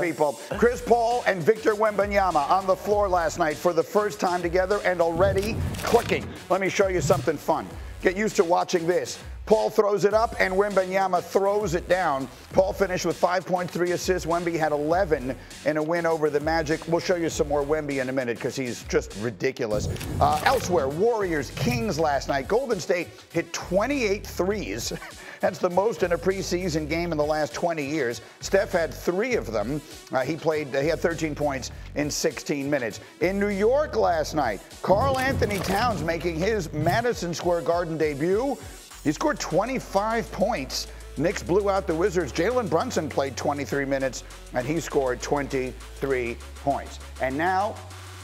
people. Chris Paul and Victor Wembanyama on the floor last night for the first time together and already clicking. Let me show you something fun. Get used to watching this. Paul throws it up and Wembanyama throws it down. Paul finished with 5.3 assists. Wemby had 11 in a win over the Magic. We'll show you some more Wemby in a minute because he's just ridiculous. Elsewhere, Warriors, Kings last night. Golden State hit 28 threes. That's the most in a preseason game in the last 20 years. Steph had 3 of them. He had 13 points in 16 minutes. In New York last night, Karl-Anthony Towns making his Madison Square Garden debut. He scored 25 points. Knicks blew out the Wizards. Jalen Brunson played 23 minutes, and he scored 23 points. And now,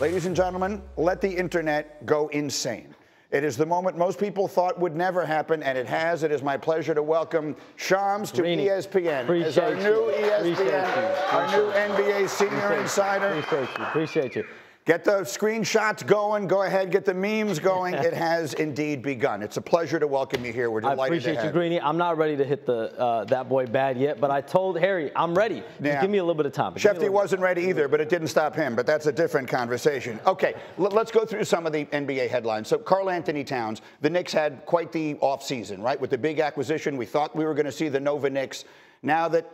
ladies and gentlemen, let the internet go insane. It is the moment most people thought would never happen, and it has. It is my pleasure to welcome Shams to ESPN as our new ESPN, our new NBA senior insider. Appreciate you. Get the screenshots going. Go ahead, get the memes going. It has indeed begun. It's a pleasure to welcome you here. We're delighted to have you. I appreciate you, Greeny. I'm not ready to hit the that boy bad yet, but I told Harry I'm ready. Just give me a little bit of time. Shefty wasn't ready either, but it didn't stop him. But that's a different conversation. Okay, let's go through some of the NBA headlines. So Karl-Anthony Towns, the Knicks had quite the offseason, right? With the big acquisition, we thought we were going to see the Nova Knicks. Now that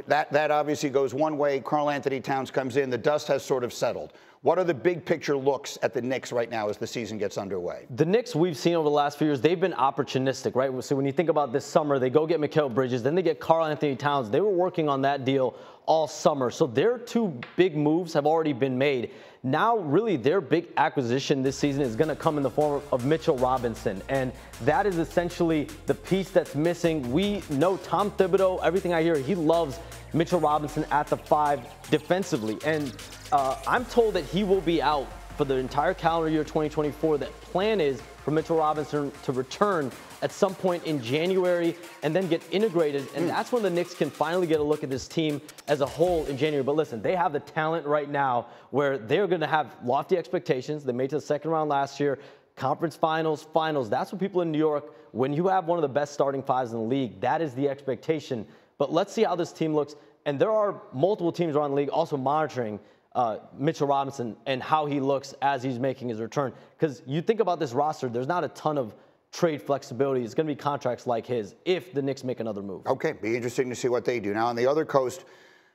that obviously goes one way, Karl-Anthony Towns comes in, the dust has sort of settled. What are the big picture looks at the Knicks right now as the season gets underway? The Knicks we've seen over the last few years, they've been opportunistic, right? So when you think about this summer, they go get Mikal Bridges, then they get Karl-Anthony Towns. They were working on that deal all summer. So their 2 big moves have already been made. Now, really, their big acquisition this season is going to come in the form of Mitchell Robinson. And that is essentially the piece that's missing. We know Tom Thibodeau, everything I hear, he loves Mitchell Robinson at the 5 defensively. And I'm told that he will be out for the entire calendar year 2024. That plan is for Mitchell Robinson to return at some point in January and then get integrated. And that's when the Knicks can finally get a look at this team as a whole in January. But listen, they have the talent right now where they're going to have lofty expectations. They made it to the second round last year. Conference finals. That's what people in New York, when you have one of the best starting 5s in the league, that is the expectation. But let's see how this team looks. And there are multiple teams around the league also monitoring Mitchell Robinson and how he looks as he's making his return. Because you think about this roster, there's not a ton of trade flexibility. It's going to be contracts like his if the Knicks make another move. Okay, be interesting to see what they do. Now, on the other coast,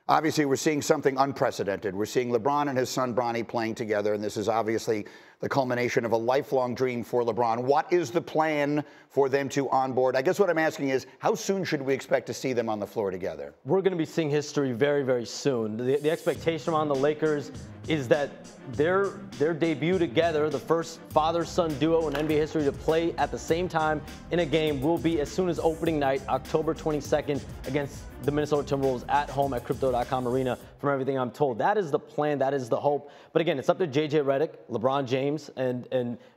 obviously, we're seeing something unprecedented. We're seeing LeBron and his son Bronny playing together, and this is obviously the culmination of a lifelong dream for LeBron. What is the plan for them to onboard? I guess what I'm asking is, how soon should we expect to see them on the floor together? We're going to be seeing history very, very soon. The expectation on the Lakers is that their debut together, the first father-son duo in NBA history to play at the same time in a game, will be as soon as opening night, October 22nd, against the Minnesota Timberwolves at home at Crypto.com Arena, from everything I'm told. That is the plan. That is the hope. But again, it's up to JJ Redick, LeBron James, and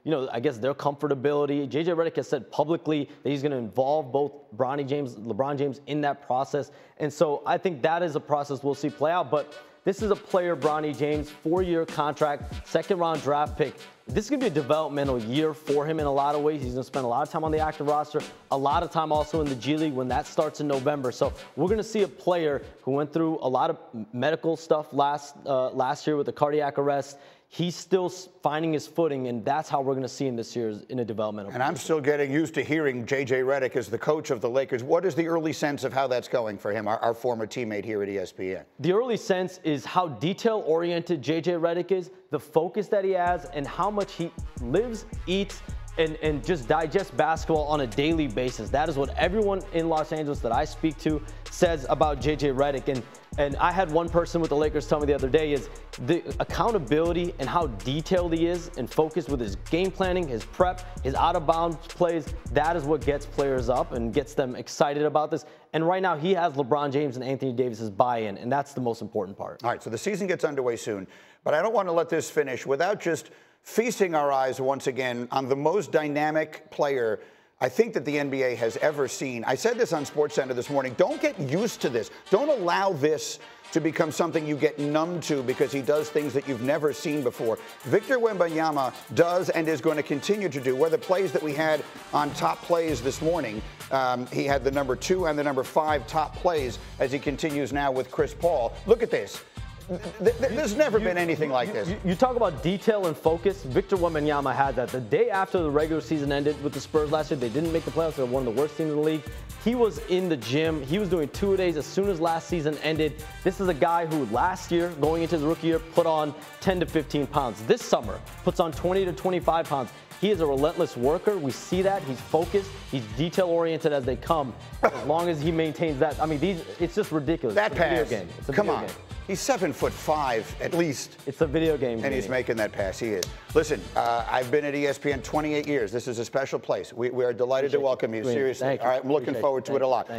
you know, I guess their comfortability. JJ Redick has said publicly that he's going to involve both LeBron James in that process. And so I think that is a process we'll see play out. But this is a player, Bronny James, 4-year contract, second-round draft pick. This is going to be a developmental year for him in a lot of ways. He's going to spend a lot of time on the active roster, a lot of time also in the G League when that starts in November. So we're going to see a player who went through a lot of medical stuff last year with the cardiac arrest. He's still finding his footing, and that's how we're going to see him this year in a developmental And I'm still getting used to hearing JJ Redick as the coach of the Lakers. What is the early sense of how that's going for him, our former teammate here at ESPN? The early sense is how detail-oriented JJ Redick is, the focus that he has, and how much he lives, eats, and just digests basketball on a daily basis. That is what everyone in Los Angeles that I speak to says about JJ Redick. And I had one person with the Lakers tell me the other day is the accountability and how detailed he is and focused with his game planning, his prep, his out-of-bounds plays. That is what gets players up and gets them excited about this. And right now he has LeBron James and Anthony Davis's buy-in, and that's the most important part. All right, so the season gets underway soon, but I don't want to let this finish without just feasting our eyes once again on the most dynamic player I think that the NBA has ever seen. I said this on SportsCenter this morning. Don't get used to this. Don't allow this to become something you get numb to because he does things that you've never seen before. Victor Wembanyama does and is going to continue to do. Where the plays that we had on top plays this morning, he had the number 2 and the number 5 top plays as he continues now with Chris Paul. Look at this. There's never been anything like this. You talk about detail and focus. Victor Wembanyama had that. The day after the regular season ended with the Spurs last year, they didn't make the playoffs. They're one of the worst teams in the league. He was in the gym. He was doing two-a-days as soon as last season ended. This is a guy who last year, going into the rookie year, put on 10 to 15 pounds. This summer, puts on 20 to 25 pounds. He is a relentless worker. We see that. He's focused. He's detail-oriented as they come. As long as he maintains that. I mean, it's just ridiculous. That it's pass. A video game. It's a Come video on. Game. He's 7'5" at least. It's a video game. And he's making that pass. He is. Listen, I've been at ESPN 28 years. This is a special place. We are delighted to welcome you. Seriously. All right, I'm looking forward to it a lot.